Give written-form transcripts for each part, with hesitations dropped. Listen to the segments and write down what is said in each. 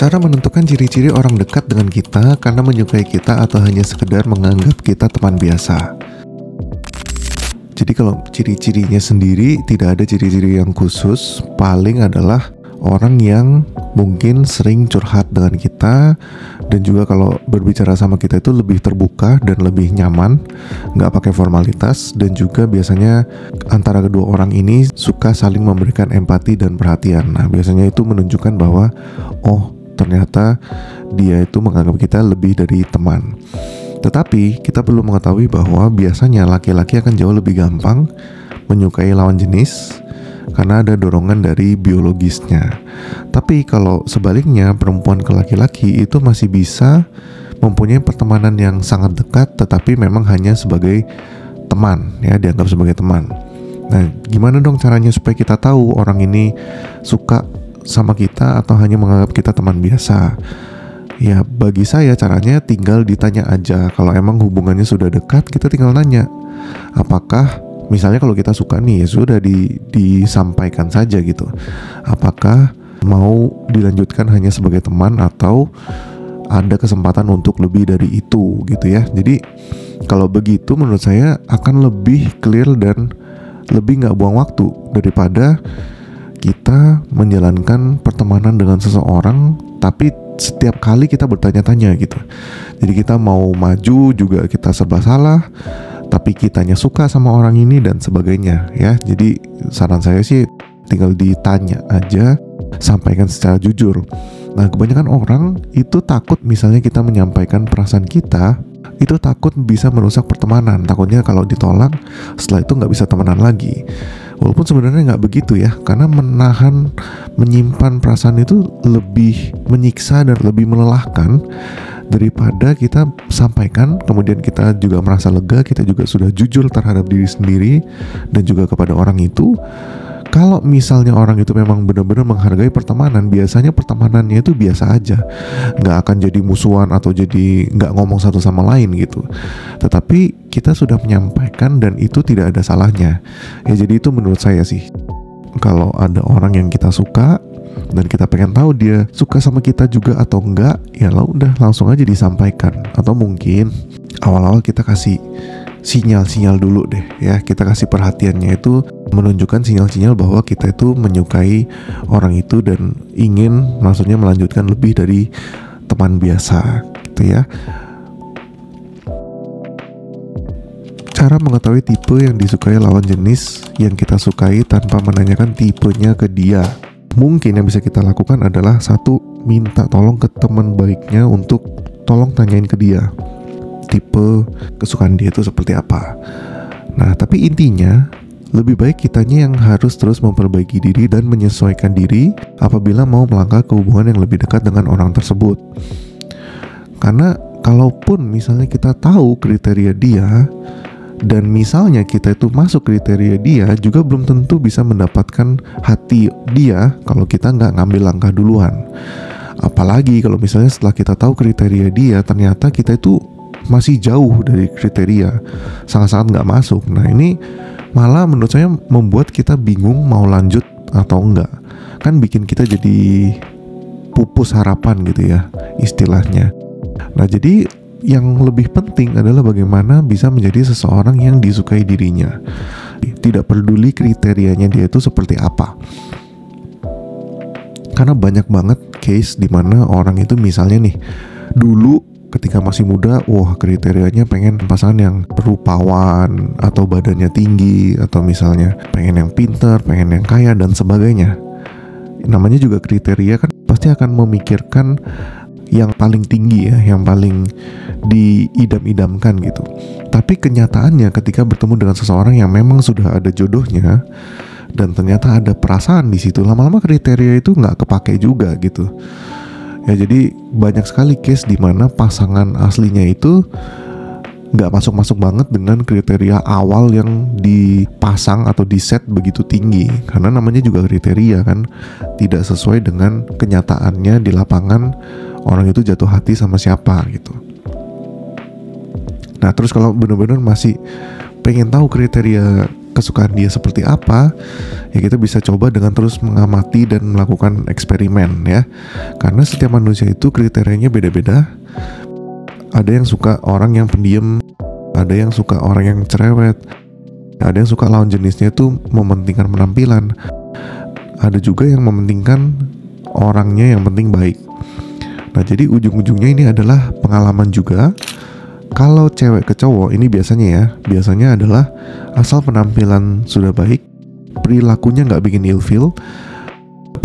Cara menentukan ciri-ciri orang dekat dengan kita karena menyukai kita atau hanya sekedar menganggap kita teman biasa. Jadi kalau ciri-cirinya sendiri tidak ada ciri-ciri yang khusus, paling adalah orang yang mungkin sering curhat dengan kita, dan juga kalau berbicara sama kita itu lebih terbuka dan lebih nyaman, nggak pakai formalitas, dan juga biasanya antara kedua orang ini suka saling memberikan empati dan perhatian. Nah, biasanya itu menunjukkan bahwa ternyata dia itu menganggap kita lebih dari teman. Tetapi kita perlu mengetahui bahwa biasanya laki-laki akan jauh lebih gampang menyukai lawan jenis karena ada dorongan dari biologisnya. Tapi kalau sebaliknya, perempuan ke laki-laki itu masih bisa mempunyai pertemanan yang sangat dekat, tetapi memang hanya sebagai teman, ya, dianggap sebagai teman. Nah, gimana dong caranya supaya kita tahu orang ini suka sama kita atau hanya menganggap kita teman biasa? Ya, bagi saya caranya tinggal ditanya aja. Kalau emang hubungannya sudah dekat, kita tinggal nanya. Apakah misalnya kalau kita suka nih, ya sudah disampaikan saja gitu. Apakah mau dilanjutkan hanya sebagai teman atau ada kesempatan untuk lebih dari itu gitu ya. Jadi kalau begitu menurut saya akan lebih clear dan lebih gak buang waktu daripada kita menjalankan pertemanan dengan seseorang tapi setiap kali kita bertanya-tanya gitu. Jadi kita mau maju juga kita serba salah, tapi kitanya suka sama orang ini dan sebagainya ya. Jadi saran saya sih tinggal ditanya aja, sampaikan secara jujur. Nah, kebanyakan orang itu takut misalnya kita menyampaikan perasaan kita, itu takut bisa merusak pertemanan. Takutnya kalau ditolak, setelah itu nggak bisa temenan lagi. Walaupun sebenarnya nggak begitu ya, karena menyimpan perasaan itu lebih menyiksa dan lebih melelahkan daripada kita sampaikan, kemudian kita juga merasa lega, kita juga sudah jujur terhadap diri sendiri dan juga kepada orang itu. Kalau misalnya orang itu memang benar-benar menghargai pertemanan, biasanya pertemanannya itu biasa aja, nggak akan jadi musuhan atau jadi nggak ngomong satu sama lain gitu. Tetapi kita sudah menyampaikan dan itu tidak ada salahnya. Ya, jadi itu menurut saya sih. Kalau ada orang yang kita suka dan kita pengen tahu dia suka sama kita juga atau enggak, ya udah langsung aja disampaikan. Atau mungkin awal-awal kita kasih sinyal-sinyal dulu deh ya, kita kasih perhatiannya itu menunjukkan sinyal-sinyal bahwa kita itu menyukai orang itu dan ingin maksudnya melanjutkan lebih dari teman biasa gitu ya. Cara mengetahui tipe yang disukai lawan jenis yang kita sukai tanpa menanyakan tipenya ke dia. Mungkin yang bisa kita lakukan adalah satu, minta tolong ke teman baiknya untuk tolong tanyain ke dia tipe kesukaan dia itu seperti apa. Nah, tapi intinya lebih baik kitanya yang harus terus memperbaiki diri dan menyesuaikan diri apabila mau melangkah ke hubungan yang lebih dekat dengan orang tersebut. Karena kalaupun misalnya kita tahu kriteria dia dan misalnya kita itu masuk kriteria dia, juga belum tentu bisa mendapatkan hati dia kalau kita nggak ngambil langkah duluan. Apalagi kalau misalnya setelah kita tahu kriteria dia, ternyata kita itu masih jauh dari kriteria, sangat-sangat nggak masuk. Nah, ini malah menurut saya membuat kita bingung mau lanjut atau enggak. Kan bikin kita jadi pupus harapan gitu ya istilahnya. Nah, jadi yang lebih penting adalah bagaimana bisa menjadi seseorang yang disukai dirinya. Tidak peduli kriterianya dia itu seperti apa. Karena banyak banget case dimana orang itu misalnya nih, dulu ketika masih muda, kriterianya pengen pasangan yang rupawan atau badannya tinggi, atau misalnya pengen yang pintar, pengen yang kaya dan sebagainya. Namanya juga kriteria kan, pasti akan memikirkan yang paling tinggi ya, yang paling diidam-idamkan gitu. Tapi kenyataannya ketika bertemu dengan seseorang yang memang sudah ada jodohnya dan ternyata ada perasaan di situ, lama-lama kriteria itu nggak kepake juga gitu. Ya, jadi banyak sekali case di mana pasangan aslinya itu nggak masuk-masuk banget dengan kriteria awal yang dipasang atau di set begitu tinggi. Karena namanya juga kriteria kan, tidak sesuai dengan kenyataannya di lapangan orang itu jatuh hati sama siapa gitu. Nah, terus kalau benar-benar masih pengen tahu kriteria kesukaan dia seperti apa, ya kita bisa coba dengan terus mengamati dan melakukan eksperimen ya. Karena setiap manusia itu kriterianya beda-beda. Ada yang suka orang yang pendiam, ada yang suka orang yang cerewet, ada yang suka lawan jenisnya itu mementingkan penampilan, ada juga yang mementingkan orangnya yang penting baik. Nah, jadi ujung-ujungnya ini adalah pengalaman juga. Kalau cewek ke cowok ini biasanya adalah asal penampilan sudah baik, perilakunya nggak bikin ilfeel,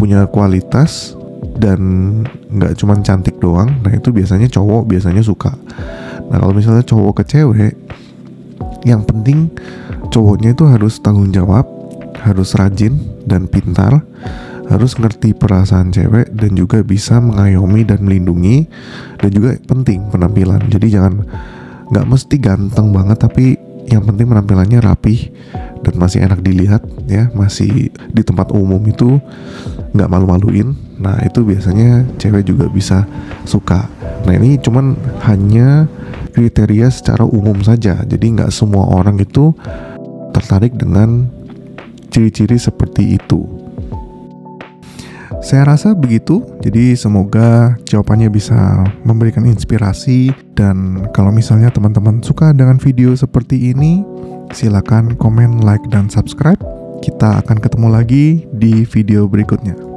punya kualitas, dan nggak cuma cantik doang. Nah, itu biasanya cowok biasanya suka. Nah, kalau misalnya cowok ke cewek, yang penting cowoknya itu harus tanggung jawab, harus rajin dan pintar, harus ngerti perasaan cewek, dan juga bisa mengayomi dan melindungi, dan juga penting penampilan. Jadi nggak mesti ganteng banget, tapi yang penting penampilannya rapih dan masih enak dilihat ya, masih di tempat umum itu nggak malu-maluin. Nah, itu biasanya cewek juga bisa suka. Nah, ini cuman hanya kriteria secara umum saja, jadi nggak semua orang itu tertarik dengan ciri-ciri seperti itu. Saya rasa begitu, jadi semoga jawabannya bisa memberikan inspirasi. Dan kalau misalnya teman-teman suka dengan video seperti ini, silakan komen, like, dan subscribe. Kita akan ketemu lagi di video berikutnya.